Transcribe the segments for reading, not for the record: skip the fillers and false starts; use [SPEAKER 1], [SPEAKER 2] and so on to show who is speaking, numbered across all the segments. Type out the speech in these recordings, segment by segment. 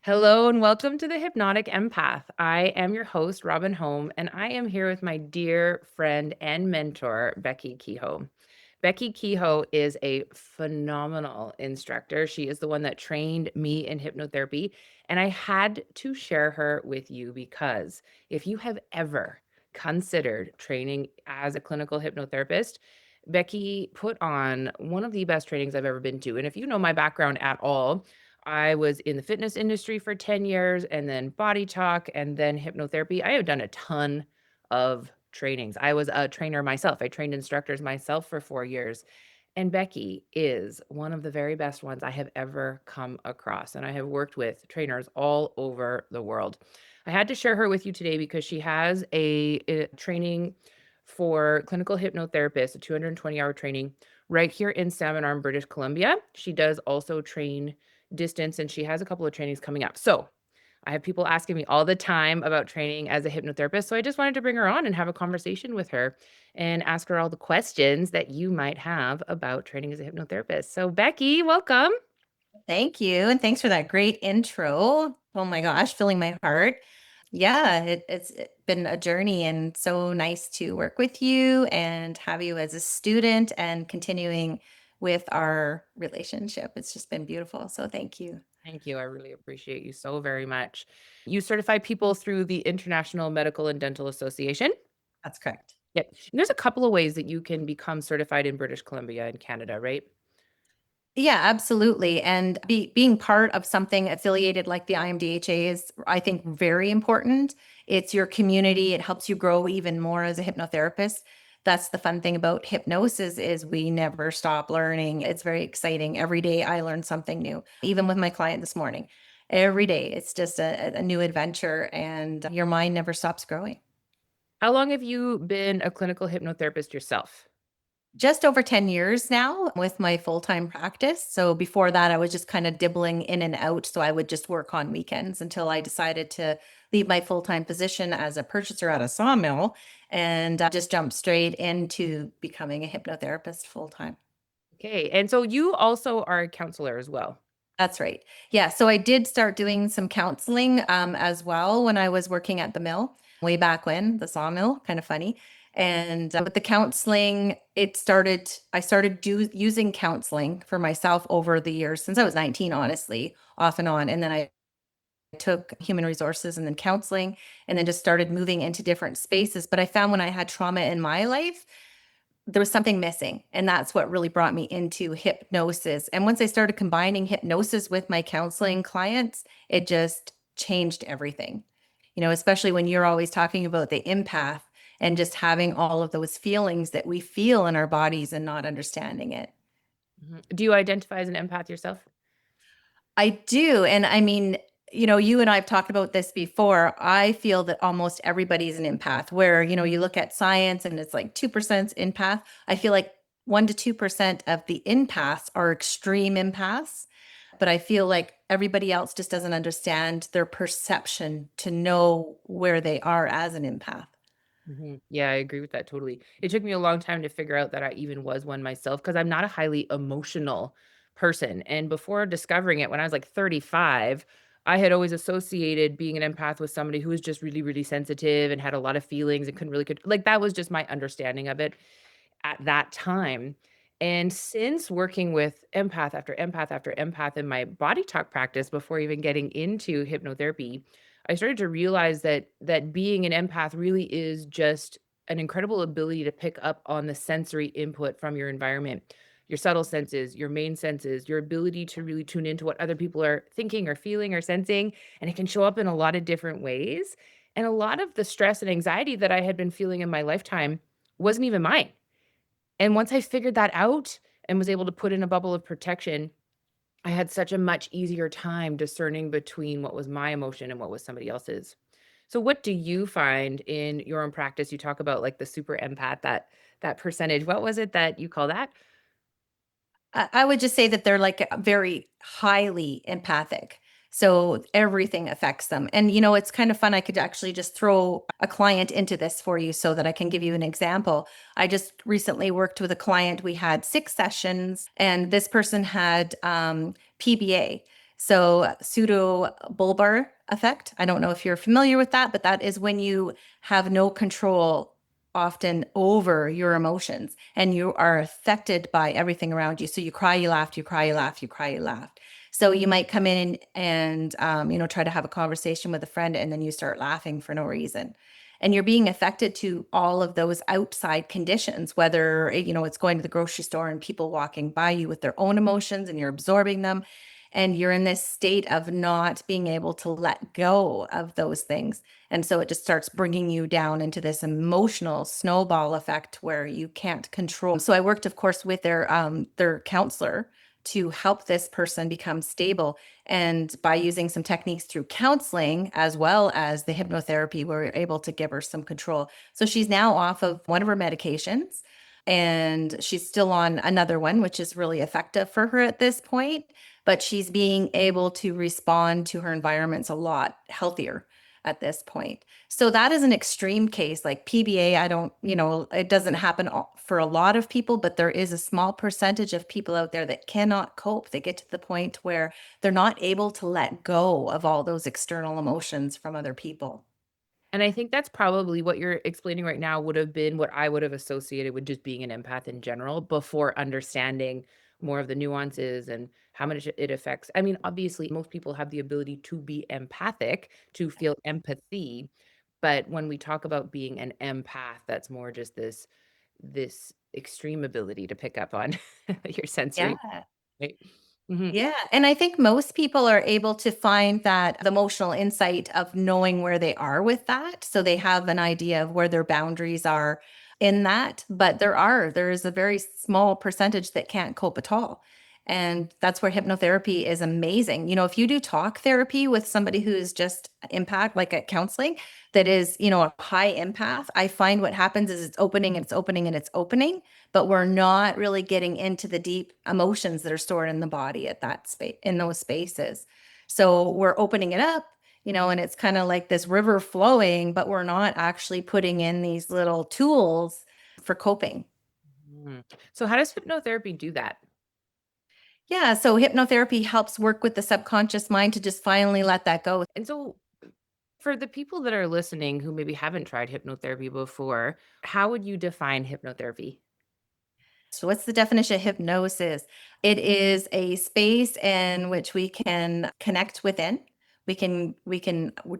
[SPEAKER 1] Hello and welcome to the Hypnotic Empath. I am your host, Robyn Holm, and I am here with my dear friend and mentor, Becky Kehoe. Becky Kehoe is a phenomenal instructor. She is the one that trained me in hypnotherapy, and I had to share her with you because if you have ever considered training as a clinical hypnotherapist, Becky put on one of the best trainings I've ever been to. And if you know my background at all, I was in the fitness industry for 10 years and then body talk and then hypnotherapy. I have done a ton of trainings. I was a trainer myself. I trained instructors myself for 4 years. And Becky is one of the very best ones I have ever come across. And I have worked with trainers all over the world. I had to share her with you today because she has a training for clinical hypnotherapists, a 220-hour training right here in Salmon Arm, British Columbia. She does also train distance, and she has a couple of trainings coming up. So I have people asking me all the time about training as a hypnotherapist. So I just wanted to bring her on and have a conversation with her and ask her all the questions that you might have about training as a hypnotherapist. So, Becky, welcome.
[SPEAKER 2] Thank you. And thanks for that great intro. Oh my gosh, filling my heart. Yeah, it's been a journey and so nice to work with you and have you as a student and continuing with our relationship. It's just been beautiful. So thank you.
[SPEAKER 1] Thank you. I really appreciate you so very much. You certify people through the International Medical and Dental Association.
[SPEAKER 2] That's correct.
[SPEAKER 1] Yep. And there's a couple of ways that you can become certified in British Columbia and Canada, right?
[SPEAKER 2] Yeah, absolutely. And being part of something affiliated like the IMDHA is, I think, very important. It's your community. It helps you grow even more as a hypnotherapist. That's the fun thing about hypnosis is we never stop learning. It's very exciting. Every day I learn something new, even with my client this morning. Every day it's just a new adventure and your mind never stops growing.
[SPEAKER 1] How long have you been a clinical hypnotherapist yourself?
[SPEAKER 2] Just over 10 years now with my full-time practice. So before that, I was just kind of dibbling in and out. So I would just work on weekends until I decided to leave my full-time position as a purchaser at a sawmill and just jump straight into becoming a hypnotherapist full-time.
[SPEAKER 1] Okay. And so you also are a counselor as well.
[SPEAKER 2] That's right. Yeah. So I did start doing some counseling as well when I was working at the mill way back when, the sawmill, kind of funny. And with the counseling, I started using counseling for myself over the years since I was 19, honestly, off and on. And then I took human resources and then counseling and then just started moving into different spaces. But I found when I had trauma in my life, there was something missing. And that's what really brought me into hypnosis. And once I started combining hypnosis with my counseling clients, it just changed everything. Especially when you're always talking about the empath and just having all of those feelings that we feel in our bodies and not understanding it.
[SPEAKER 1] Mhm. Do you identify as an empath yourself?
[SPEAKER 2] I do. And I mean, you and I have talked about this before. I feel that almost everybody's an empath, where, you look at science and it's like 2% empath. I feel like 1 to 2% of the empaths are extreme empaths. But I feel like everybody else just doesn't understand their perception to know where they are as an empath.
[SPEAKER 1] Yeah, I agree with that totally. It took me a long time to figure out that I even was one myself because I'm not a highly emotional person. And before discovering it, when I was like 35, I had always associated being an empath with somebody who was just really, really sensitive and had a lot of feelings and couldn't really like that was just my understanding of it at that time. And since working with empath after empath after empath in my body talk practice before even getting into hypnotherapy, I started to realize that being an empath really is just an incredible ability to pick up on the sensory input from your environment, your subtle senses, your main senses, your ability to really tune into what other people are thinking or feeling or sensing. And it can show up in a lot of different ways. And a lot of the stress and anxiety that I had been feeling in my lifetime wasn't even mine. And once I figured that out and was able to put in a bubble of protection, I had such a much easier time discerning between what was my emotion and what was somebody else's. So what do you find in your own practice? You talk about like the super empath, that percentage. What was it that you call that?
[SPEAKER 2] I would just say that they're like very highly empathic. So everything affects them. And, it's kind of fun. I could actually just throw a client into this for you so that I can give you an example. I just recently worked with a client. We had 6 sessions, and this person had PBA. So pseudo bulbar effect. I don't know if you're familiar with that, but that is when you have no control often over your emotions and you are affected by everything around you. So you cry, you laugh, you cry, you laugh, you cry, you laugh. So you might come in and try to have a conversation with a friend and then you start laughing for no reason. And you're being affected to all of those outside conditions, whether it's going to the grocery store and people walking by you with their own emotions and you're absorbing them. And you're in this state of not being able to let go of those things. And so it just starts bringing you down into this emotional snowball effect where you can't control. So I worked, of course, with their counselor to help this person become stable. And by using some techniques through counseling as well as the hypnotherapy, we were able to give her some control. So she's now off of one of her medications and she's still on another one, which is really effective for her at this point. But she's being able to respond to her environments a lot healthier at this point. So that is an extreme case. Like PBA, I don't, it doesn't happen for a lot of people, but there is a small percentage of people out there that cannot cope. They get to the point where they're not able to let go of all those external emotions from other people.
[SPEAKER 1] And I think that's probably what you're explaining right now would have been what I would have associated with just being an empath in general before understanding more of the nuances and how much it affects. I mean, obviously, most people have the ability to be empathic, to feel empathy, but when we talk about being an empath, that's more just this extreme ability to pick up on your sensory,
[SPEAKER 2] Yeah.
[SPEAKER 1] right? Mhm.
[SPEAKER 2] Yeah. And I think most people are able to find that the emotional insight of knowing where they are with that. So they have an idea of where their boundaries are in that. But there is a very small percentage that can't cope at all. And that's where hypnotherapy is amazing. If you do talk therapy with somebody who's just impact, like at counseling, that is, a high empath, I find what happens is it's opening and it's opening and it's opening, but we're not really getting into the deep emotions that are stored in the body at that space, in those spaces. So we're opening it up, and it's kind of like this river flowing, but we're not actually putting in these little tools for coping.
[SPEAKER 1] Mm. So how does hypnotherapy do that?
[SPEAKER 2] Yeah, so hypnotherapy helps work with the subconscious mind to just finally let that go.
[SPEAKER 1] And so for the people that are listening who maybe haven't tried hypnotherapy before, how would you define hypnotherapy?
[SPEAKER 2] So what's the definition of hypnosis? It is a space in which we can connect within. We can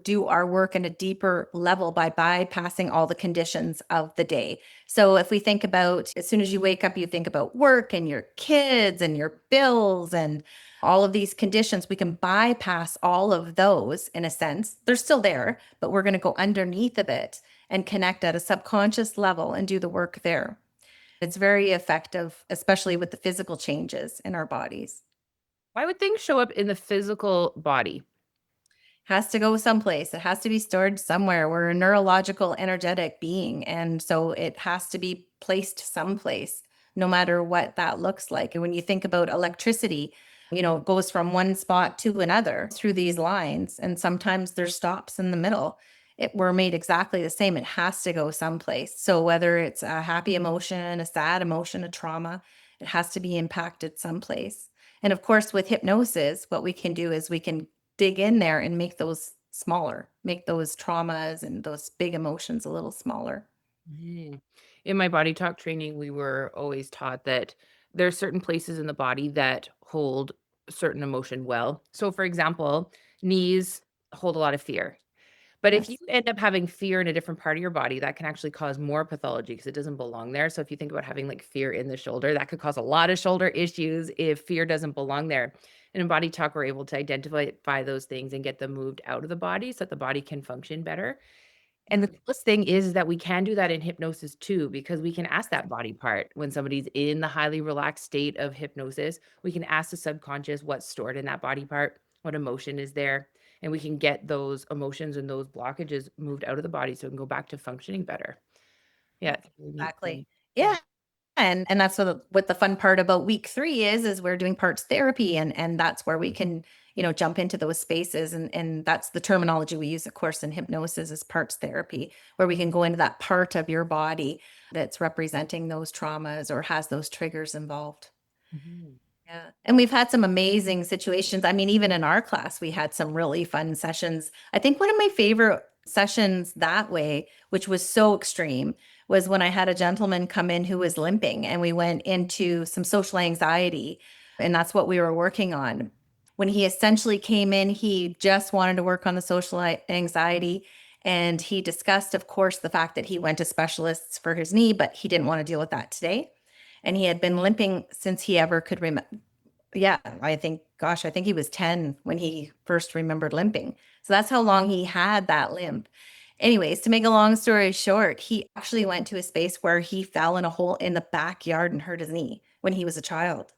[SPEAKER 2] do our work in a deeper level by bypassing all the conditions of the day. So if we think about as soon as you wake up, you think about work and your kids and your bills and all of these conditions, we can bypass all of those in a sense. They're still there, but we're going to go underneath of it and connect at a subconscious level and do the work there. It's very effective, especially with the physical changes in our bodies.
[SPEAKER 1] Why would things show up in the physical body?
[SPEAKER 2] Has to go someplace. It has to be stored somewhere. We're a neurological, energetic being. And so it has to be placed someplace, no matter what that looks like. And when you think about electricity, it goes from one spot to another through these lines. And sometimes there's stops in the middle. It were made exactly the same. It has to go someplace. So whether it's a happy emotion, a sad emotion, a trauma, it has to be impacted someplace. And of course, with hypnosis, what we can do is we can dig in there and make those smaller, make those traumas and those big emotions a little smaller.
[SPEAKER 1] Mm. In my body talk training, we were always taught that there are certain places in the body that hold certain emotion well. So, for example, knees hold a lot of fear. But if you
[SPEAKER 2] Yes.
[SPEAKER 1] end up having fear in a different part of your body, that can actually cause more pathology because it doesn't belong there. So if you think about having like fear in the shoulder, that could cause a lot of shoulder issues if fear doesn't belong there. And in body talk, we're able to identify those things and get them moved out of the body so that the body can function better. And the
[SPEAKER 2] Mm.
[SPEAKER 1] coolest thing is that we can do that in hypnosis too, because we can ask that body part when somebody's in the highly relaxed state of hypnosis. We can ask the subconscious what's stored in that body part, what emotion is there, and we can get those emotions and those blockages moved out of the body so we can go back to functioning better. Yeah,
[SPEAKER 2] Yeah,
[SPEAKER 1] it's a really neat
[SPEAKER 2] exactly.
[SPEAKER 1] thing. Yeah.
[SPEAKER 2] Yeah. And that's what the fun part about week 3 is we're doing parts therapy and that's where we can, jump into those spaces and that's the terminology we use, of course, in hypnosis is parts therapy, where we can go into that part of your body that's representing those traumas or has those triggers involved.
[SPEAKER 1] Mhm.
[SPEAKER 2] Yeah. And we've had some amazing situations. I mean, even in our class, we had some really fun sessions. I think one of my favorite sessions that way, which was so extreme, was when I had a gentleman come in who was limping and we went into some social anxiety. And that's what we were working on. When he essentially came in, he just wanted to work on the social anxiety. And he discussed, of course, the fact that he went to specialists for his knee, but he didn't want to deal with that today. And he had been limping since he ever could remember. Yeah, I think, gosh, I think he was 10 when he first remembered limping. So that's how long he had that limp. Anyways, to make a long story short, he actually went to a space where he fell in a hole in the backyard and hurt his knee when he was a child.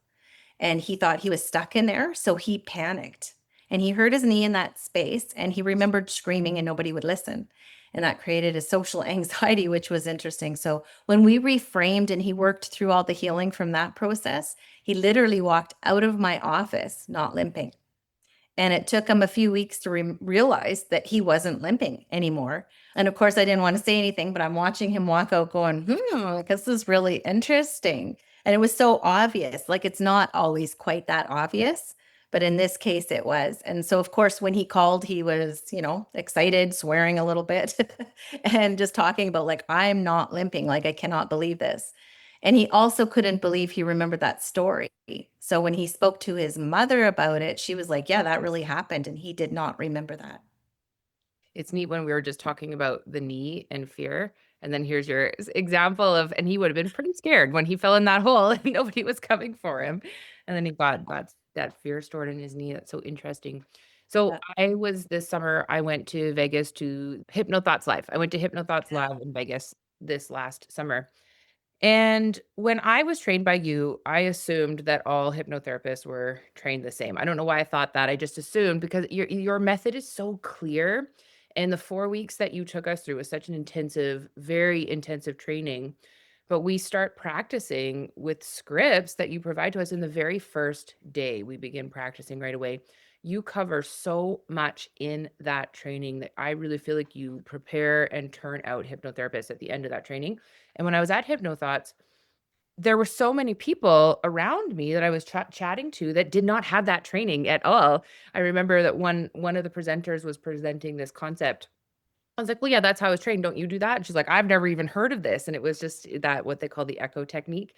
[SPEAKER 2] And he thought he was stuck in there. So he panicked and he hurt his knee in that space and he remembered screaming and nobody would listen. And that created a social anxiety, which was interesting. So when we reframed and he worked through all the healing from that process, he literally walked out of my office not limping. And it took him a few weeks to realize that he wasn't limping anymore. And of course, I didn't want to say anything, but I'm watching him walk out going, this is really interesting. And it was so obvious. Like it's not always quite that obvious, but in this case, it was. And so, of course, when he called, he was, excited, swearing a little bit, and just talking about, like, I'm not limping. Like, I cannot believe this. And he also couldn't believe he remembered that story. So when he spoke to his mother about it, she was like, yeah, that really happened. And he did not remember that.
[SPEAKER 1] It's neat when we were just talking about the knee and fear. And then here's your example of, and he would have been pretty scared when he fell in that hole and nobody was coming for him. And then he got that fear stored in his knee. That's so interesting. So
[SPEAKER 2] Yeah.
[SPEAKER 1] this summer, I went to Vegas to Hypnothoughts Live. I went to Hypnothoughts Live in Vegas this last summer. And when I was trained by you, I assumed that all hypnotherapists were trained the same. I don't know why I thought that. I just assumed because your method is so clear. And the 4 weeks that you took us through was such an intensive, very intensive training. But we start practicing with scripts that you provide to us in the very first day. We begin practicing right away. You cover so much in that training that I really feel like you prepare and turn out hypnotherapists at the end of that training. And when I was at HypnoThoughts, there were so many people around me that I was chatting to that did not have that training at all. I remember that one of the presenters was presenting this concept. I was like, "Well, yeah, that's how I was trained. Don't you do that?" And she's like, "I've never even heard of this." And it was just that what they call the echo technique,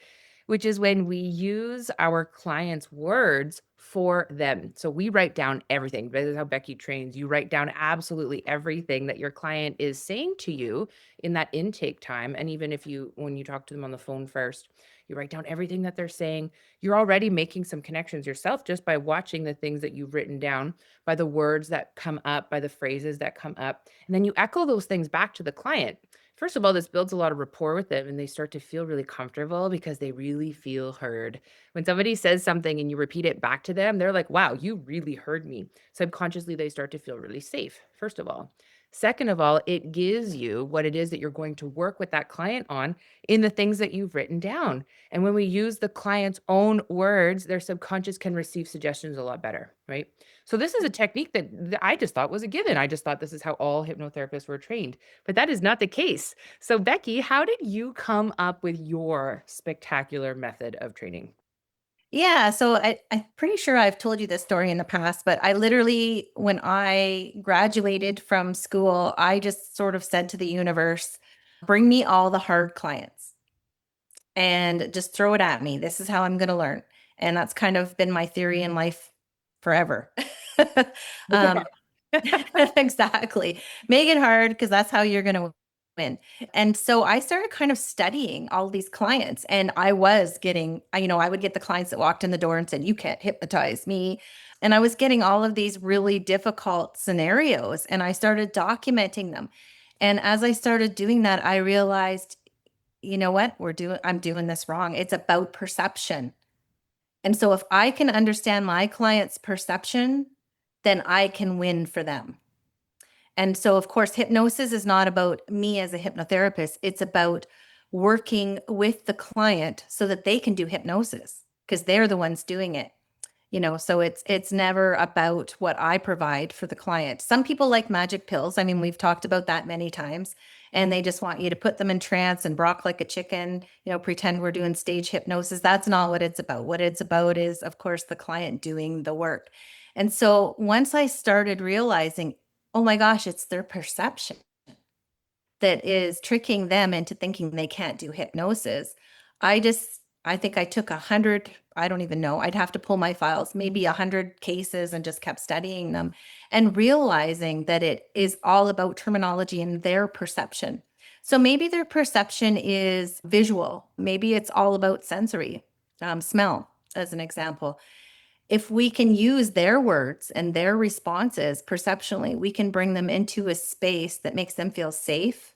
[SPEAKER 1] which is when we use our clients' words for them. So we write down everything. This is how Becky trains. You write down absolutely everything that your client is saying to you in that intake time. And even if when you talk to them on the phone first, you write down everything that they're saying. You're already making some connections yourself just by watching the things that you've written down, by the words that come up, by the phrases that come up. And then you echo those things back to the client. First of all, this builds a lot of rapport with them and they start to feel really comfortable because they really feel heard. When somebody says something and you repeat it back to them, they're like, wow, you really heard me. Subconsciously, they start to feel really safe, first of all. Second of all, it gives you what it is that you're going to work with that client on in the things that you've written down. And when we use the client's own words, their subconscious can receive suggestions a lot better, right? So this is a technique that I just thought was a given. I just thought this is how all hypnotherapists were trained, but that is not the case. So Becky, how did you come up with your spectacular method of training?
[SPEAKER 2] Yeah, so I'm pretty sure I've told you this story in the past, but I literally, when I graduated from school, I just sort of said to the universe, bring me all the hard clients and just throw it at me. This is how I'm going to learn. And that's kind of been my theory in life forever.
[SPEAKER 1] Make it
[SPEAKER 2] um, exactly. Make it hard because that's how you're going to win. And so I started kind of studying all these clients and I was getting, I would get the clients that walked in the door and said, you can't hypnotize me. And I was getting all of these really difficult scenarios and I started documenting them. And as I started doing that, I realized, you know what, I'm doing this wrong. It's about perception. And so if I can understand my client's perception, then I can win for them. And so, of course, hypnosis is not about me as a hypnotherapist. It's about working with the client so that they can do hypnosis because they're the ones doing it. So it's never about what I provide for the client. Some people like magic pills. I mean, we've talked about that many times, and they just want you to put them in trance and rock like a chicken, pretend we're doing stage hypnosis. That's not what it's about. What it's about is, of course, the client doing the work. And so once I started realizing, oh my gosh, it's their perception that is tricking them into thinking they can't do hypnosis. I think I took 100, I don't even know, I'd have to pull my files, maybe 100 cases, and just kept studying them and realizing that it is all about terminology and their perception. So maybe their perception is visual. Maybe it's all about sensory, smell, as an example. If we can use their words and their responses perceptually, we can bring them into a space that makes them feel safe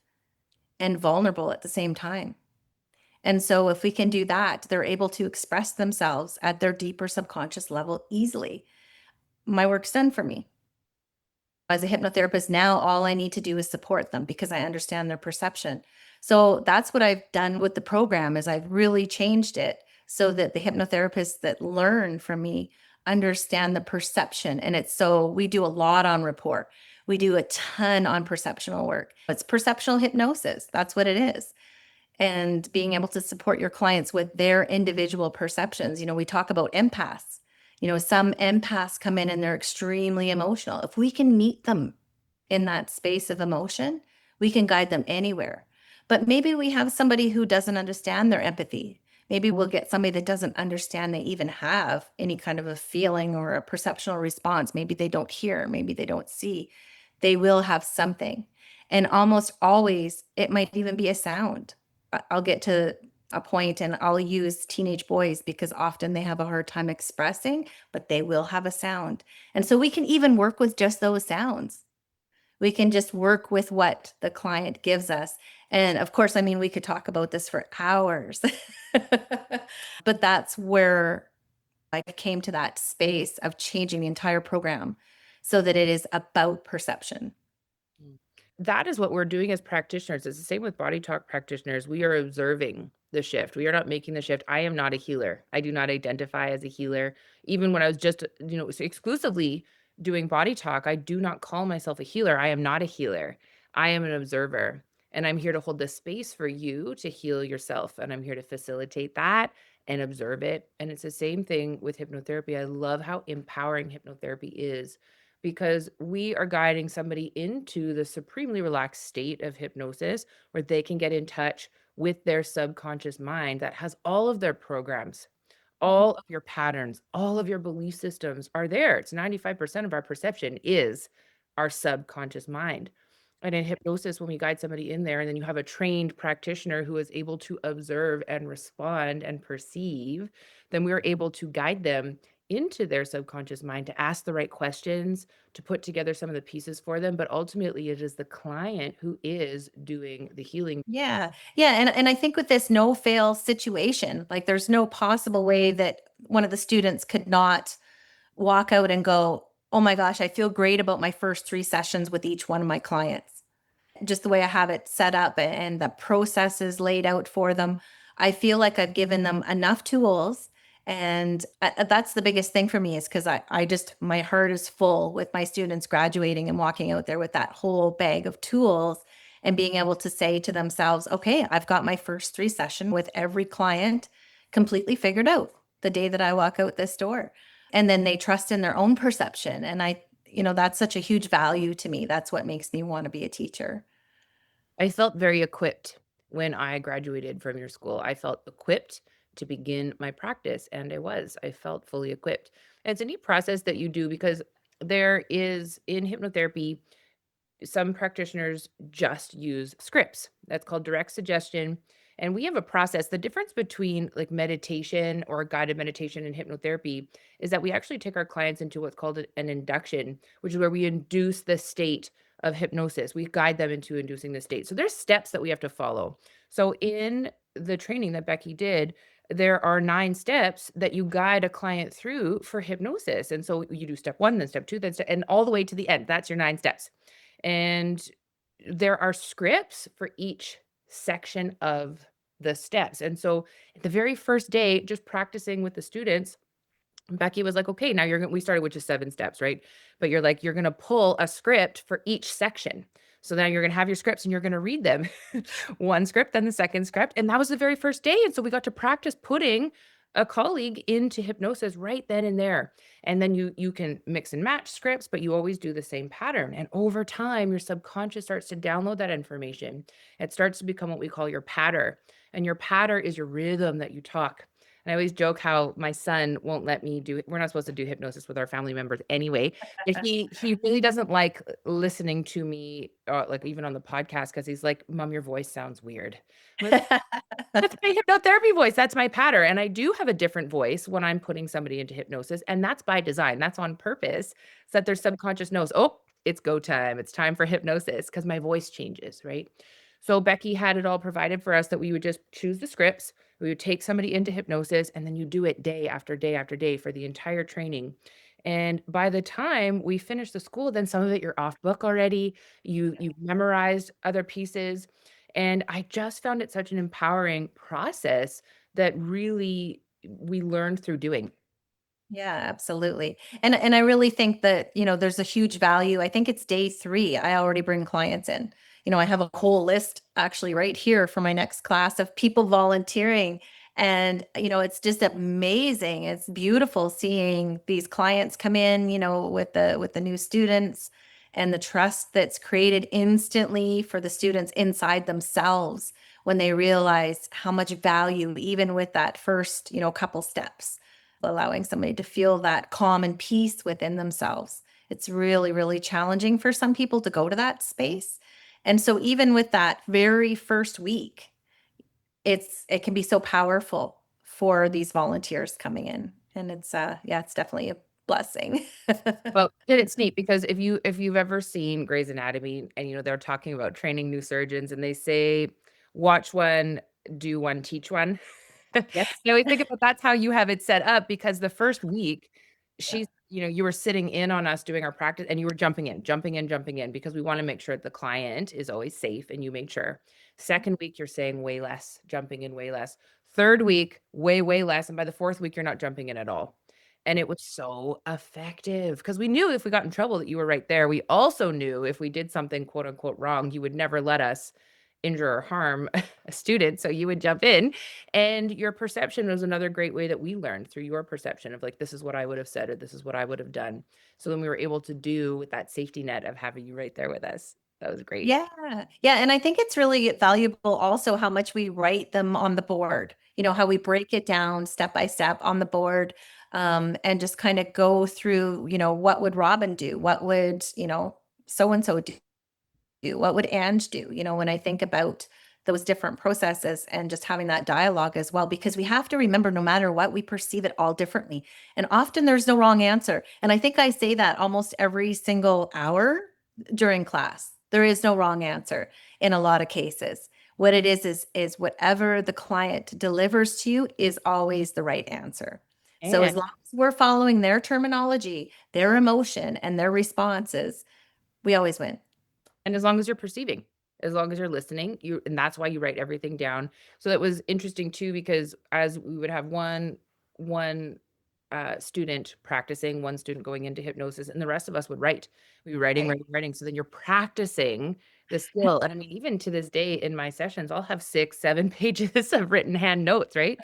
[SPEAKER 2] and vulnerable at the same time. And so, if we can do that, they're able to express themselves at their deeper subconscious level easily. My work's done for me. As a hypnotherapist now, all I need to do is support them because I understand their perception. So that's what I've done with the program is I've really changed it so that the hypnotherapists that learn from me understand the perception. And it's so we do a lot on rapport. We do a ton on perceptual work. It's perceptual hypnosis. That's what it is. And being able to support your clients with their individual perceptions. We talk about empaths. Some empaths come in and they're extremely emotional. If we can meet them in that space of emotion, we can guide them anywhere. But maybe we have somebody who doesn't understand their empathy. Maybe we'll get somebody that doesn't understand they even have any kind of a feeling or a perceptual response. Maybe they don't hear, maybe they don't see. They will have something. And almost always, it might even be a sound. I'll get to a point and I'll use teenage boys because often they have a hard time expressing, but they will have a sound. And so we can even work with just those sounds. We can just work with what the client gives us. And of course, I mean, we could talk about this for hours, but that's where I came to that space of changing the entire program so that it is about perception.
[SPEAKER 1] Mm. That is what we're doing as practitioners. It's the same with body talk practitioners. We are observing the shift. We are not making the shift. I am not a healer. I do not identify as a healer. Even when I was just, exclusively doing body talk, I do not call myself a healer. I am not a healer. I am an observer. And I'm here to hold the space for you to heal yourself. And I'm here to facilitate that and observe it. And it's the same thing with hypnotherapy. I love how empowering hypnotherapy is because we are guiding somebody into the supremely relaxed state of hypnosis where they can get in touch with their subconscious mind that has all of their programs, all of your patterns, all of your belief systems are there. It's 95% of our perception is our subconscious mind. And in hypnosis, when we guide somebody in there, and then you have a trained practitioner who is able to observe and respond and perceive, then we're able to guide them into their subconscious mind to ask the right questions, to put together some of the pieces for them. But ultimately, it is the client who is doing the healing.
[SPEAKER 2] Yeah. Yeah. And I think with this no fail situation, like there's no possible way that one of the students could not walk out and go, oh my gosh, I feel great about my first 3 sessions with each one of my clients. Just the way I have it set up and the processes laid out for them. I feel like I've given them enough tools. And that's the biggest thing for me is because I just, my heart is full with my students graduating and walking out there with that whole bag of tools and being able to say to themselves, okay, I've got my first 3 session with every client completely figured out the day that I walk out this door. And then they trust in their own perception. And that's such a huge value to me. That's what makes me want to be a teacher.
[SPEAKER 1] I felt very equipped when I graduated from your school. I felt equipped to begin my practice, and I was. I felt fully equipped. And it's a neat process that you do because there is in hypnotherapy some practitioners just use scripts. That's called direct suggestion. And we have a process. The difference between like meditation or guided meditation and hypnotherapy is that we actually take our clients into what's called an induction, which is where we induce the state of hypnosis. We guide them into inducing the state. So there's steps that we have to follow. So in the training that Becky did, there are 9 steps that you guide a client through for hypnosis. And so you do step 1, then step 2, and all the way to the end. That's your 9 steps. And there are scripts for each section of the steps. And so the very first day, just practicing with the students, Becky was like, "Okay, now we started with just 7 steps, right? But you're like, you're gonna pull a script for each section. So now you're gonna have your scripts and you're gonna read them. One script, then the second script." And that was the very first day. And so we got to practice putting a colleague into hypnosis right then and there. And then you can mix and match scripts, but you always do the same pattern. And over time, your subconscious starts to download that information. It starts to become what we call your patter. And your patter is your rhythm that you talk. And I always joke how my son won't let me do it. We're not supposed to do hypnosis with our family members anyway. But he really doesn't like listening to me, like even on the podcast, because he's like, "Mom, your voice sounds weird." I'm like, "That's my hypnotherapy voice. That's my pattern." And I do have a different voice when I'm putting somebody into hypnosis, and that's by design. That's on purpose, so that their subconscious knows, "Oh, it's go time. It's time for hypnosis," because my voice changes, right? So Becky had it all provided for us that we would just choose the scripts. We would take somebody into hypnosis, and then you do it day after day after day for the entire training. And by the time we finish the school, then some of it you're off book already. You've memorized other pieces. And I just found it such an empowering process that really we learned through doing.
[SPEAKER 2] Yeah, absolutely. And I really think that, there's a huge value. I think it's day 3. I already bring clients in. I have a whole list actually right here for my next class of people volunteering. And, it's just amazing. It's beautiful seeing these clients come in, with the new students and the trust that's created instantly for the students inside themselves when they realize how much value, even with that first, couple steps, allowing somebody to feel that calm and peace within themselves. It's really, really challenging for some people to go to that space. And so even with that very first week, it can be so powerful for these volunteers coming in. And yeah, it's definitely a blessing.
[SPEAKER 1] Well, and it's neat because if you've ever seen Grey's Anatomy and, they're talking about training new surgeons and they say, "Watch one, do one, teach one." I
[SPEAKER 2] Yes.
[SPEAKER 1] always think about that's how you have it set up because the first week,
[SPEAKER 2] Yeah.
[SPEAKER 1] you were sitting in on us doing our practice and you were jumping in, jumping in, jumping in because we wanna make sure that the client is always safe and you made sure. Second week, you're saying way less, jumping in way less. Third week, way, way less, and by the fourth week, you're not jumping in at all. And it was so effective because we knew if we got in trouble that you were right there. We also knew if we did something quote unquote wrong, you would never let us injure or harm a student. So you would jump in. And your perception was another great way that we learned through your perception of like, this is what I would have said, or this is what I would have done. So then we were able to do with that safety net of having you right there with us. That was great.
[SPEAKER 2] Yeah. Yeah, and I think it's really valuable also how much we write them on the board. How we break it down step by step on the board, and just kind of go through, what would Robin do? What would, so and so do? What would Ange do? When I think about those different processes and just having that dialogue as well, because we have to remember no matter what, we perceive it all differently. And often there's no wrong answer. And I think I say that almost every single hour during class. There is no wrong answer in a lot of cases. What it is whatever the client delivers to you is always the right answer. So as
[SPEAKER 1] And
[SPEAKER 2] long as we're following their terminology, their emotion, and their responses, we always win.
[SPEAKER 1] And as long as you're perceiving, as long as you're listening, and that's why you write everything down. So that was interesting too, because as we would have one student practicing, one student going into hypnosis, and the rest of us would write. We were writing,
[SPEAKER 2] Right.
[SPEAKER 1] writing, writing. So then you're practicing the skill. And I mean, even to this day in my sessions, I'll have 6, 7 pages of written hand notes, right?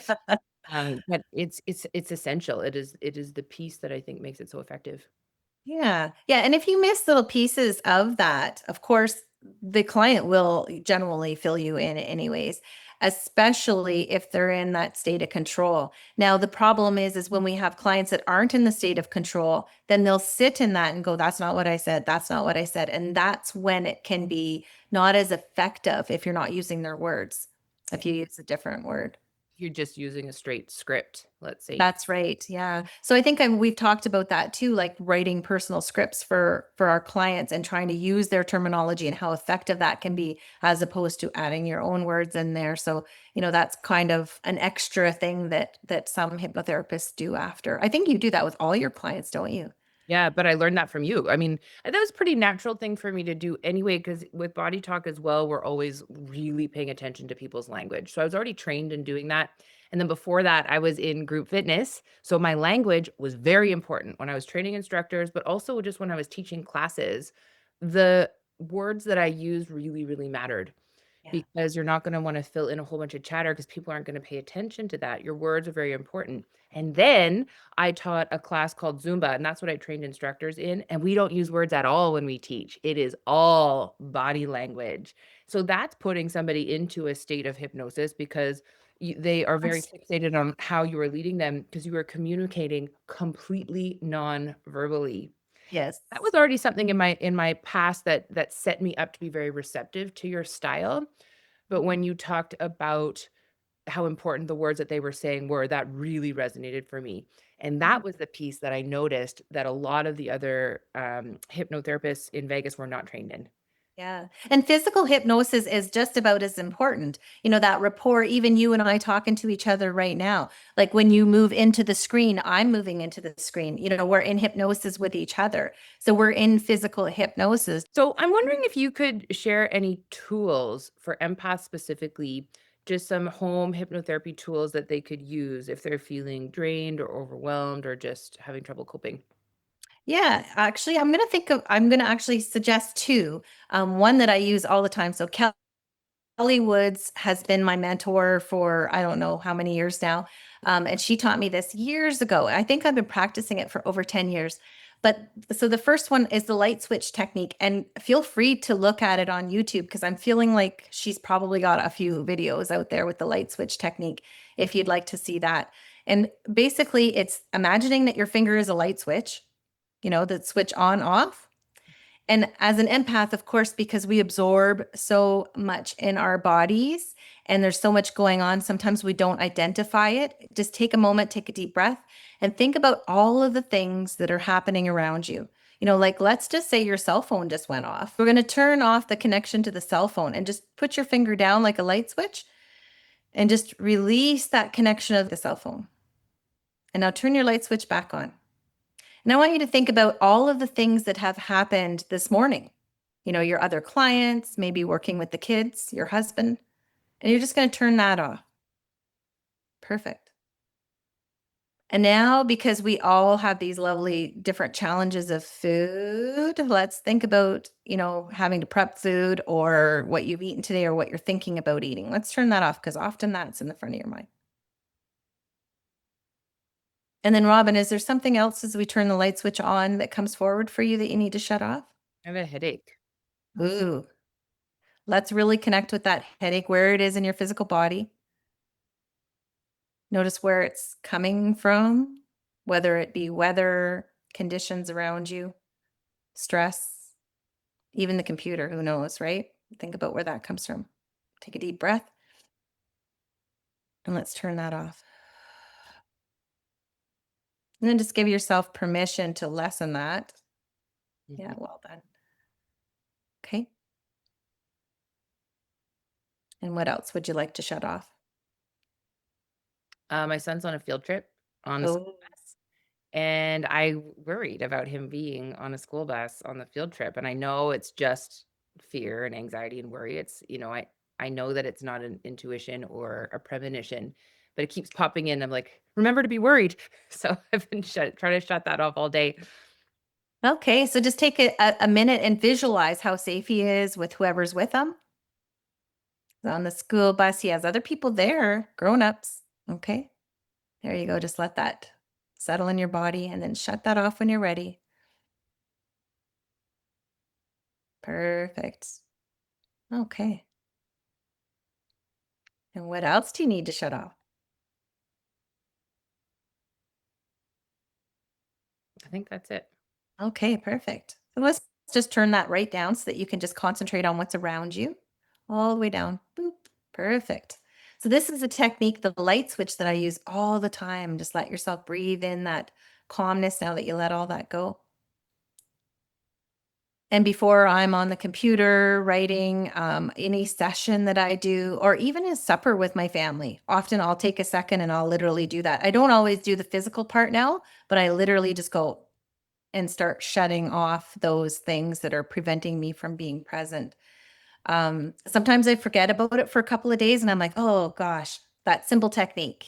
[SPEAKER 1] But it's essential. It is the piece that I think makes it so effective.
[SPEAKER 2] Yeah. Yeah. And if you miss little pieces of that, of course, the client will generally fill you in anyways, especially if they're in that state of control. Now, the problem is when we have clients that aren't in the state of control, then they'll sit in that and go, that's not what I said. That's not what I said. And that's when it can be not as effective if you're not using their words, if you use a different word.
[SPEAKER 1] You're just using a straight script, let's say.
[SPEAKER 2] That's right. Yeah. So I think we've talked about that too, like writing personal scripts for our clients and trying to use their terminology and how effective that can be, as opposed to adding your own words in there. So that's kind of an extra thing that some hypnotherapists do after. I think you do that with all your clients, don't you?
[SPEAKER 1] Yeah, but I learned that from you. I mean, and that was a pretty natural thing for me to do anyway, because with body talk as well, we're always really paying attention to people's language. So I was already trained in doing that. And then before that, I was in group fitness. So my language was very important when I was training instructors, but also just when I was teaching classes. The words that I used really, really mattered
[SPEAKER 2] Yeah.
[SPEAKER 1] because you're not gonna wanna fill in a whole bunch of chatter because people aren't gonna pay attention to that. Your words are very important. And then I taught a class called Zumba, and that's what I trained instructors in, and we don't use words at all when we teach. It is all body language. So that's putting somebody into a state of hypnosis because they are very
[SPEAKER 2] That's
[SPEAKER 1] fixated on how you are leading them because you are communicating completely non-verbally.
[SPEAKER 2] yes.
[SPEAKER 1] That was already something in my past that set me up to be very receptive to your style, but when you talked about how important the words that they were saying were, that really resonated for me, and that was the piece that I noticed that a lot of the other, hypnotherapists in Vegas were not trained in.
[SPEAKER 2] Yeah. And physical hypnosis is just about as important. That rapport, even you and I talking to each other right now. Like when you move into the screen, I'm moving into the screen. We're in hypnosis with each other. So we're in physical hypnosis.
[SPEAKER 1] So, I'm wondering if you could share any tools for empaths specifically, just some home hypnotherapy tools that they could use if they're feeling drained or overwhelmed or just having trouble coping?
[SPEAKER 2] Yeah, actually, I'm gonna actually suggest two. One that I use all the time. So Kelly Woods has been my mentor for I don't know how many years now. And she taught me this years ago. I think I've been practicing it for over 10 years. But so the first one is the light switch technique. And feel free to look at it on YouTube because I'm feeling like she's probably got a few videos out there with the light switch technique if you'd like to see that. And basically, it's imagining that your finger is a light switch, that switch on off. And as an empath, of course, because we absorb so much in our bodies and there's so much going on, sometimes we don't identify it. Just take a moment, take a deep breath, and think about all of the things that are happening around you. Like let's just say your cell phone just went off. We're going to turn off the connection to the cell phone and just put your finger down like a light switch and just release that connection of the cell phone. And now turn your light switch back on. And I want you to think about all of the things that have happened this morning. Your other clients, maybe working with the kids, your husband, and you're just going to turn that off. Perfect. And now, because we all have these lovely different challenges of food, let's think about, having to prep food or what you've eaten today or what you're thinking about eating. Let's turn that off because often that's in the front of your mind. And then, Robyn, is there something else as we turn the light switch on that comes forward for you that you need to shut off?
[SPEAKER 1] I have a headache.
[SPEAKER 2] Ooh, let's really connect with that headache, where it is in your physical body. Notice where it's coming from, whether it be weather, conditions around you, stress, even the computer, who knows, right? Think about where that comes from. Take a deep breath and let's turn that off. And then just give yourself permission to lessen that. Yeah,
[SPEAKER 1] Mhm.
[SPEAKER 2] well done. Okay. And what else would you like to shut off?
[SPEAKER 1] My son's on a field trip on the school
[SPEAKER 2] Oh,
[SPEAKER 1] bus, and I worried about him being on a school bus on the field trip, and I know it's just fear and anxiety and worry. It's, I know that it's not an intuition or a premonition, but it keeps popping in. I'm like, "Remember to be worried." So I've been trying to shut that off all day.
[SPEAKER 2] okay. So just take a minute and visualize how safe he is with whoever's with him. On the school bus, he has other people there, grown-ups. Okay. There you go. Just let that settle in your body and then shut that off when you're ready. Perfect. Okay. And what else do you need to shut off?
[SPEAKER 1] I think that's it.
[SPEAKER 2] Okay, perfect. So let's just turn that right down so that you can just concentrate on what's around you. All the way down. Boop. Perfect. So this is a technique, the light switch that I use all the time. Just let yourself breathe in that calmness now that you let all that go. And before I'm on the computer writing, any session that I do, or even a supper with my family, often I'll take a second and I'll literally do that. I don't always do the physical part now, but I literally just go and start shutting off those things that are preventing me from being present. Sometimes I forget about it for a couple of days and I'm like, oh gosh, that simple technique,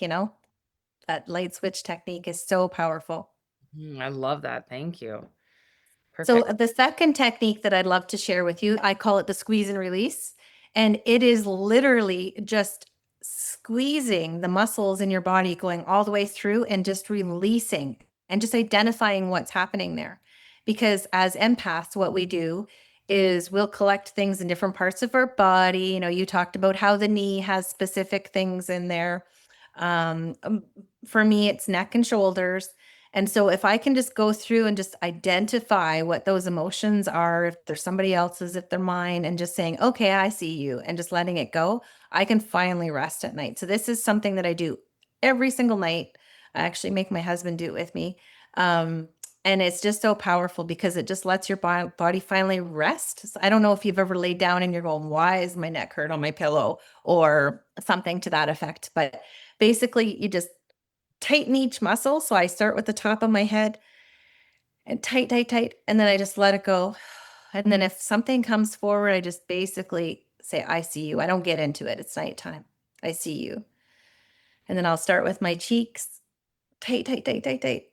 [SPEAKER 2] that light switch technique is so powerful.
[SPEAKER 1] I love that. Thank you.
[SPEAKER 2] So
[SPEAKER 1] Perfect.
[SPEAKER 2] the second technique that I'd love to share with you, I call it the squeeze and release. And it is literally just squeezing the muscles in your body, going all the way through and just releasing and just identifying what's happening there. Because as empaths, what we do is we'll collect things in different parts of our body. You talked about how the knee has specific things in there. Um, um, for me, it's neck and shoulders. And so if I can just go through and just identify what those emotions are, if they're somebody else's, if they're mine, and just saying, okay, I see you, and just letting it go, I can finally rest at night. So this is something that I do every single night. I actually make my husband do it with me. Um, and it's just so powerful because it just lets your body finally rest. So I don't know if you've ever laid down and you're going, why is my neck hurt on my pillow or something to that effect? But basically, you just tighten each muscle. So I start with the top of my head and tight, tight, tight. And then I just let it go. And then if something comes forward, I just basically say, I see you. I don't get into it. It's nighttime. I see you. And then I'll start with my cheeks, tight, tight, tight, tight, tight.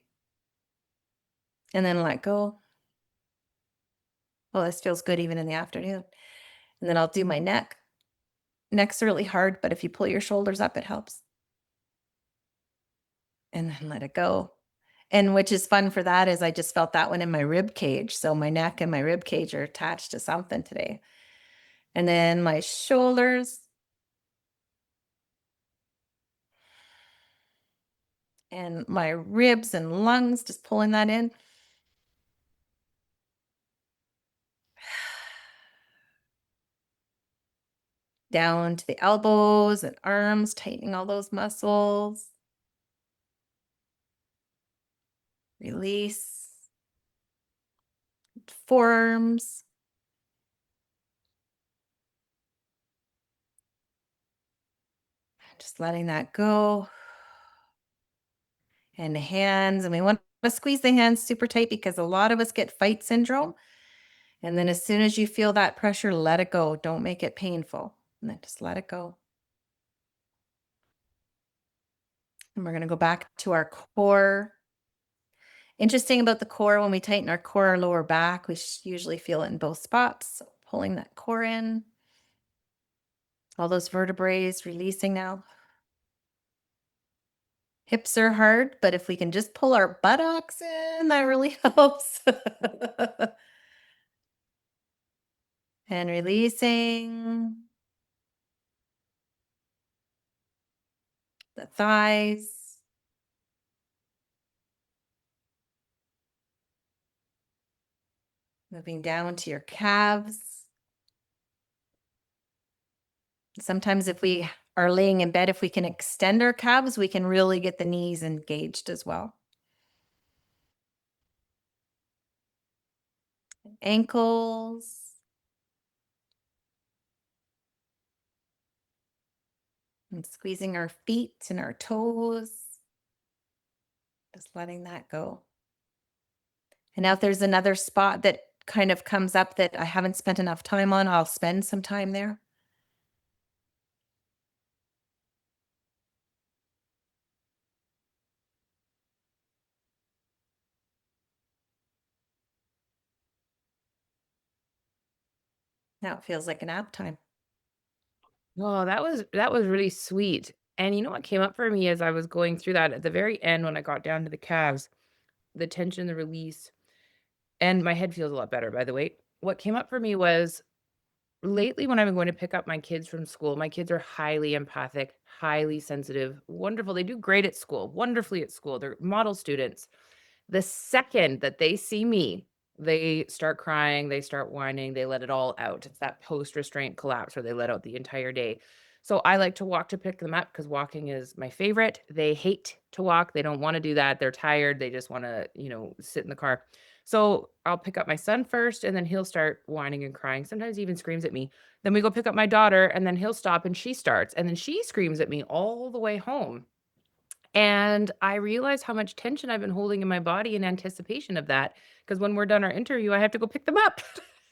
[SPEAKER 2] And then let go. Oh, this feels good even in the afternoon. And then I'll do my neck. Neck's really hard, but if you pull your shoulders up, it helps. And then let it go. And which is fun for that is I just felt that one in my rib cage. So my neck and my rib cage are attached to something today. And then my shoulders and my ribs and lungs, just pulling that in. Down to the elbows and arms, tightening all those muscles. Release. Forearms. Just letting that go. And the hands. And we want to squeeze the hands super tight because a lot of us get fight syndrome. And then as soon as you feel that pressure, let it go. Don't make it painful. And then just let it go. And we're going to go back to our core. Interesting about the core, when we tighten our core, our lower back, we usually feel it in both spots. So pulling that core in. All those vertebrae releasing now. Hips are hard, but if we can just pull our buttocks in, that really helps. And releasing the thighs. Moving down to your calves. Sometimes if we are laying in bed, if we can extend our calves, we can really get the knees engaged as well. Ankles. And squeezing our feet and our toes. Just letting that go. And now if there's another spot that kind of comes up that I haven't spent enough time on, I'll spend some time there. Now it feels like a nap time.
[SPEAKER 1] Oh, that was really sweet. And you know what came up for me as I was going through that at the very end when I got down to the calves, the tension, the release, and my head feels a lot better, by the way. What came up for me was lately when I'm going to pick up my kids from school, my kids are highly empathic, highly sensitive, wonderful. They do great at school, wonderfully at school. They're model students. The second that they see me, they start crying, they start whining, they let it all out. It's that post-restraint collapse where they let out the entire day. So I like to walk to pick them up because walking is my favorite. They hate to walk. They don't want to do that. They're tired. They just want to, sit in the car. So I'll pick up my son first and then he'll start whining and crying. Sometimes he even screams at me. Then we go pick up my daughter and then he'll stop and she starts and then she screams at me all the way home. And I realize how much tension I've been holding in my body in anticipation of that. Because when we're done our interview, I have to go pick them up.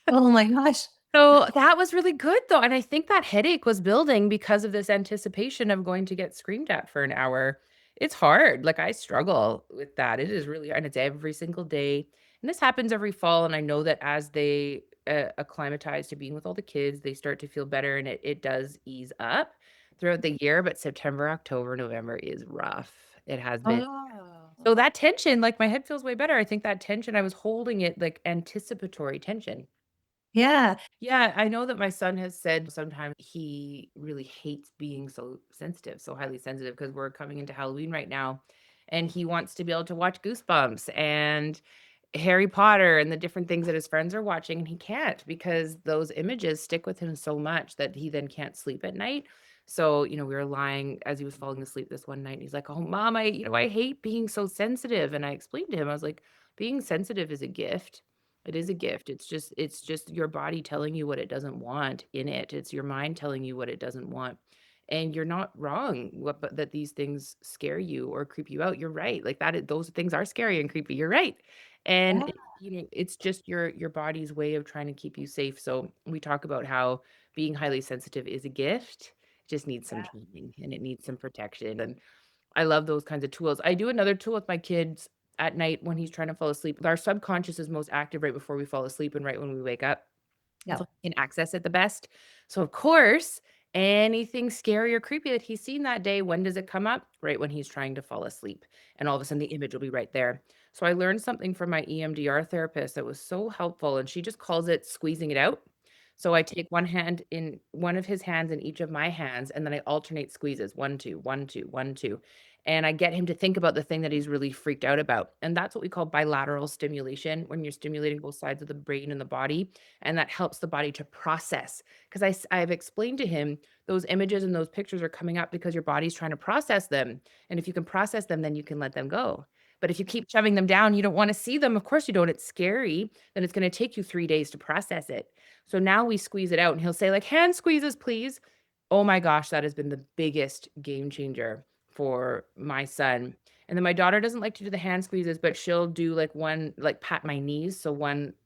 [SPEAKER 2] Oh my gosh.
[SPEAKER 1] So that was really good though. And I think that headache was building because of this anticipation of going to get screamed at for an hour. It's hard. Like I struggle with that. It is really hard. And it's every single day. And this happens every fall. And I know that as they acclimatize to being with all the kids, they start to feel better and it does ease up throughout the year. But September, October, November is rough. It has been. So
[SPEAKER 2] Oh,
[SPEAKER 1] that tension, like my head feels way better. I think that tension, I was holding it like anticipatory tension.
[SPEAKER 2] yeah.
[SPEAKER 1] Yeah, I know that my son has said sometimes he really hates being so sensitive, so highly sensitive, because we're coming into Halloween right now, and he wants to be able to watch Goosebumps and Harry Potter and the different things that his friends are watching, and he can't because those images stick with him so much that he then can't sleep at night. So, we were lying as he was falling asleep this one night, and he's like, "Oh, mom, I hate being so sensitive." And I explained to him, I was like, "Being sensitive is a gift. It is a gift. It's just your body telling you what it doesn't want in it. It's your mind telling you what it doesn't want. And you're not wrong but that these things scare you or creep you out. You're right. Like those things are scary and creepy. You're right. And
[SPEAKER 2] Yeah.
[SPEAKER 1] it's just your body's way of trying to keep you safe. So we talk about how being highly sensitive is a gift. It just needs some training and it needs some protection. And I love those kinds of tools. I do another tool with my kids at night when he's trying to fall asleep. Our subconscious is most active right before we fall asleep and right when we wake up.
[SPEAKER 2] Yeah.
[SPEAKER 1] So he can access it the best. So of course, anything scary or creepy that he's seen that day, when does it come up? Right when he's trying to fall asleep. And all of a sudden the image will be right there. So I learned something from my EMDR therapist that was so helpful. And she just calls it squeezing it out. So I take one of his hands in each of my hands, and then I alternate squeezes, 1, 2, 1, 2, 1, 2. And I get him to think about the thing that he's really freaked out about. And that's what we call bilateral stimulation, when you're stimulating both sides of the brain and the body. And that helps the body to process. Because I've explained to him those images and those pictures are coming up because your body's trying to process them. And if you can process them, then you can let them go. But if you keep shoving them down, you don't want to see them. Of course you don't. It's scary. Then it's going to take you 3 days to process it. So now we squeeze it out and he'll say like, hand squeezes, please. Oh my gosh, that has been the biggest game changer for my son. And then my daughter doesn't like to do the hand squeezes, but she'll do like one, like pat my knees. So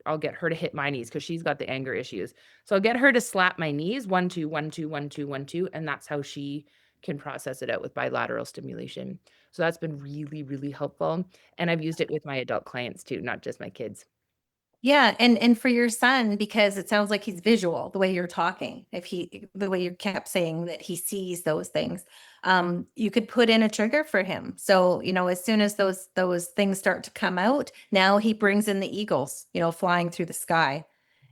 [SPEAKER 1] I'll get her to hit my knees because she's got the anger issues. So I'll get her to slap my knees, 1, 2, 1, 2, 1, 2, 1, 2. And that's how she can process it out with bilateral stimulation. So that's been really, really helpful. And I've used it with my adult clients too, not just my kids.
[SPEAKER 2] Yeah, and for your son, because it sounds like he's visual the way you're talking. If the way you kept saying that he sees those things, you could put in a trigger for him. So, as soon as those things start to come out, now he brings in the eagles, flying through the sky,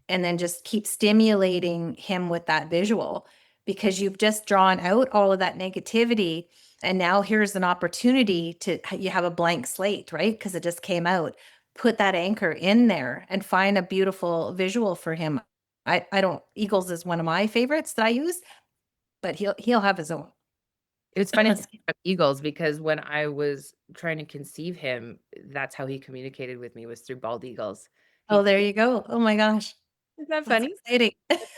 [SPEAKER 2] and then just keep stimulating him with that visual because you've just drawn out all of that negativity. And now here's an opportunity you have a blank slate, right? Because it just came out. Put that anchor in there and find a beautiful visual for him. I don't, Eagles is one of my favorites that I use, but he'll have his own.
[SPEAKER 1] It's funny that you bring up eagles because when I was trying to conceive him, that's how he communicated with me was through bald eagles.
[SPEAKER 2] Oh,
[SPEAKER 1] He
[SPEAKER 2] there you go. Oh my gosh.
[SPEAKER 1] Isn't that
[SPEAKER 2] That's
[SPEAKER 1] funny?
[SPEAKER 2] exciting.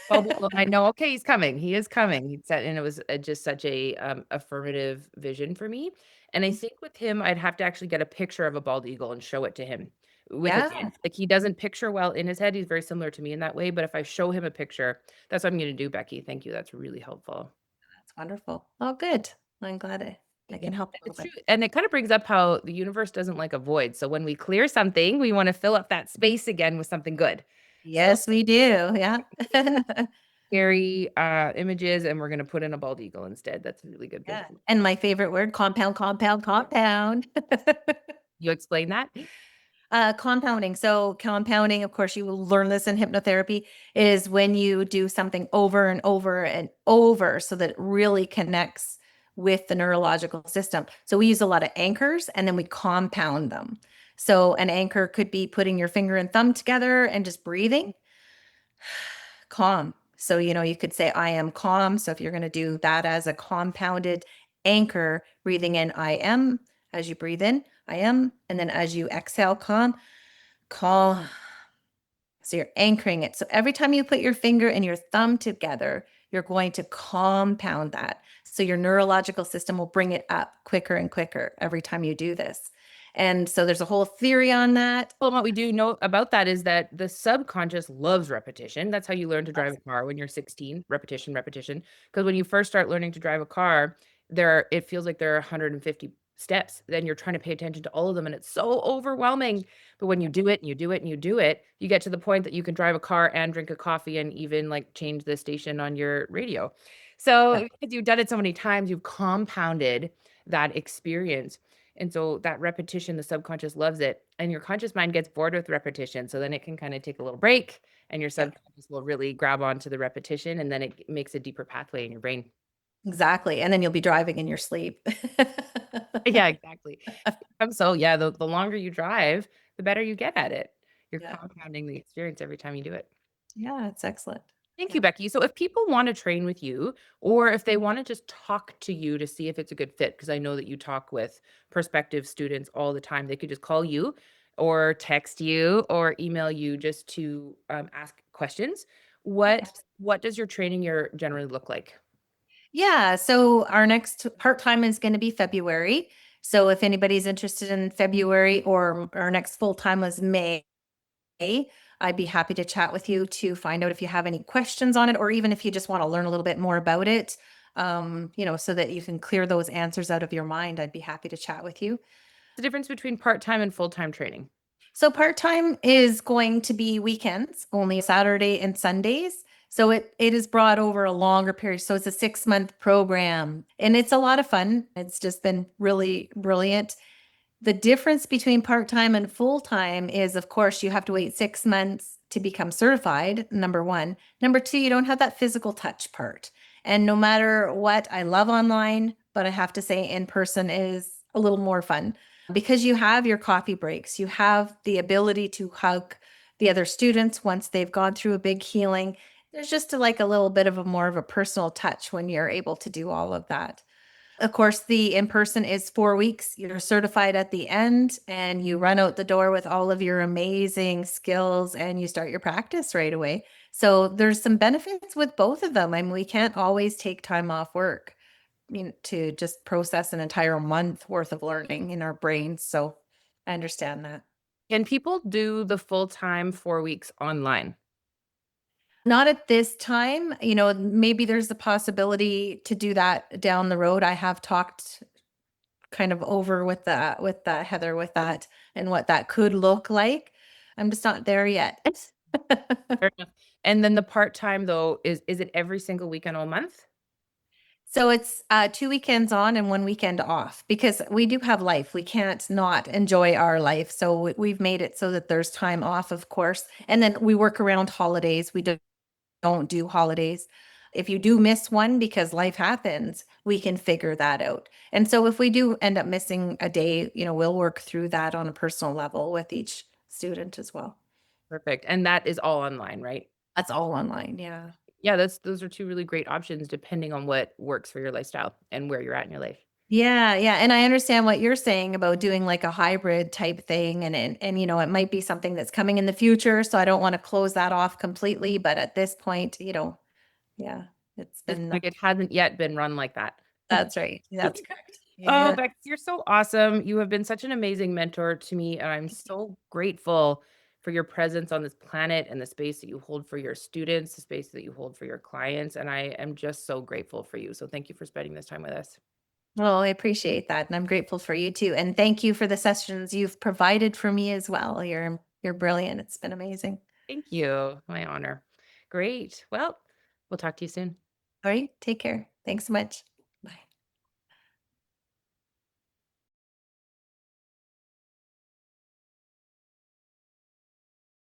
[SPEAKER 1] Bald eagle, and I know, okay, he's coming. He is coming. He said, and it was just such a affirmative vision for me. And I think with him, I'd have to actually get a picture of a bald eagle and show it to him with his
[SPEAKER 2] Yeah,
[SPEAKER 1] head. Like he doesn't picture well in his head. He's very similar to me in that way. But if I show him a picture, that's what I'm going to do, Becky. Thank you. That's really helpful.
[SPEAKER 2] that's wonderful. Oh, good. I'm glad I
[SPEAKER 1] Yeah,
[SPEAKER 2] can help a
[SPEAKER 1] it's
[SPEAKER 2] little
[SPEAKER 1] true,
[SPEAKER 2] bit.
[SPEAKER 1] and it kind of brings up how the universe doesn't like a void, so when we clear something, we wanna fill up that space again with something good. So,
[SPEAKER 2] Yes, we do. Yeah.
[SPEAKER 1] scary, images, and we're gonna put in a bald eagle instead. That's really good
[SPEAKER 2] Yeah.
[SPEAKER 1] thinking.
[SPEAKER 2] And my favorite word, compound, compound, compound.
[SPEAKER 1] You explain that?
[SPEAKER 2] Compounding. So compounding, of course, you will learn this in hypnotherapy, is when you do something over and over and over so that it really connects with the neurological system. So we use a lot of anchors and then we compound them. So an anchor could be putting your finger and thumb together and just breathing calm. So, you could say, I am calm. So if you're going to do that as a compounded anchor, breathing in, I am, as you breathe in, I am. And then as you exhale, calm, calm. So you're anchoring it. So every time you put your finger and your thumb together, you're going to compound that. So your neurological system will bring it up quicker and quicker every time you do this. And so there's a whole theory on that.
[SPEAKER 1] Well, what we do know about that is that the subconscious loves repetition. That's how you learn to drive a car when you're 16. Repetition, repetition. Because when you first start learning to drive a car, it feels like there are 150 steps. Then you're trying to pay attention to all of them, and it's so overwhelming. But when you do it and you do it and you do it, you get to the point that you can drive a car and drink a coffee and even like change the station on your radio. So
[SPEAKER 2] Yeah,
[SPEAKER 1] because you've done it so many times, you've compounded that experience. And so that repetition, the subconscious loves it, and your conscious mind gets bored with repetition. So then it can kind of take a little break, and your
[SPEAKER 2] yeah,
[SPEAKER 1] subconscious will really grab onto the repetition, and then it makes a deeper pathway in your brain.
[SPEAKER 2] exactly. And then you'll be driving in your sleep.
[SPEAKER 1] Yeah, exactly. So yeah, the longer you drive, the better you get at it. You're
[SPEAKER 2] Yeah.
[SPEAKER 1] compounding the experience every time you do it.
[SPEAKER 2] Yeah, it's excellent.
[SPEAKER 1] Thank
[SPEAKER 2] Yeah.
[SPEAKER 1] you, Becky. So if people want to train with you, or if they want to just talk to you to see if it's a good fit, because I know that you talk with prospective students all the time, they could just call you or text you or email you just to ask questions.
[SPEAKER 2] Yeah.
[SPEAKER 1] What does your training year generally look like?
[SPEAKER 2] Yeah. So our next part time is going to be February. So if anybody's interested in February, or our next full time was May, I'd be happy to chat with you to find out if you have any questions on it, or even if you just want to learn a little bit more about it, so that you can clear those answers out of your mind. I'd be happy to chat with you.
[SPEAKER 1] The difference between part-time and full-time training.
[SPEAKER 2] So part-time is going to be weekends, only Saturday and Sundays. So it is brought over a longer period. So it's a 6-month program and it's a lot of fun. It's just been really brilliant. The difference between part-time and full-time is, of course, you have to wait 6 months to become certified, number one. Number two, you don't have that physical touch part. And no matter what, I love online, but I have to say in person is a little more fun because you have your coffee breaks. You have the ability to hug the other students once they've gone through a big healing. There's just like a little bit of a more of a personal touch when you're able to do all of that. Of course, the in-person is 4 weeks. You're certified at the end and you run out the door with all of your amazing skills and you start your practice right away. So there's some benefits with both of them. I mean, we can't always take time off work, to just process an entire month worth of learning in our brains. So I understand that.
[SPEAKER 1] Can people do the full-time 4 weeks online?
[SPEAKER 2] Not at this time, maybe there's the possibility to do that down the road. I have talked kind of over with that Heather with that and what that could look like. I'm just not there yet.
[SPEAKER 1] Fair enough. And then the part-time though, is it every single weekend all month?
[SPEAKER 2] So it's 2 weekends on and 1 weekend off because we do have life. We can't not enjoy our life. So we've made it so that there's time off, of course. And then we work around holidays. We don't do holidays. If you do miss one because life happens, we can figure that out. And so if we do end up missing a day, we'll work through that on a personal level with each student as well.
[SPEAKER 1] Perfect. And that is all online, right?
[SPEAKER 2] That's all online. Yeah.
[SPEAKER 1] Yeah, those are two really great options depending on what works for your lifestyle and where you're at in your life.
[SPEAKER 2] Yeah, yeah, and I understand what you're saying about doing like a hybrid type thing and it might be something that's coming in the future, so I don't want to close that off completely, but at this point, yeah, it's
[SPEAKER 1] This
[SPEAKER 2] been
[SPEAKER 1] point, it hasn't yet been run like that.
[SPEAKER 2] that's right. That's correct.
[SPEAKER 1] Oh,
[SPEAKER 2] Yeah.
[SPEAKER 1] Bex, you're so awesome. You have been such an amazing mentor to me, and I'm so grateful for your presence on this planet and the space that you hold for your students, the space that you hold for your clients. And I am just so grateful for you. So thank you for spending this time with us.
[SPEAKER 2] Well, I appreciate that, and I'm grateful for you too, and thank you for the sessions you've provided for me as well. You're brilliant. It's been amazing.
[SPEAKER 1] Thank you. My honor. Great. Well, we'll talk to you soon.
[SPEAKER 2] All right, take care. Thanks so much.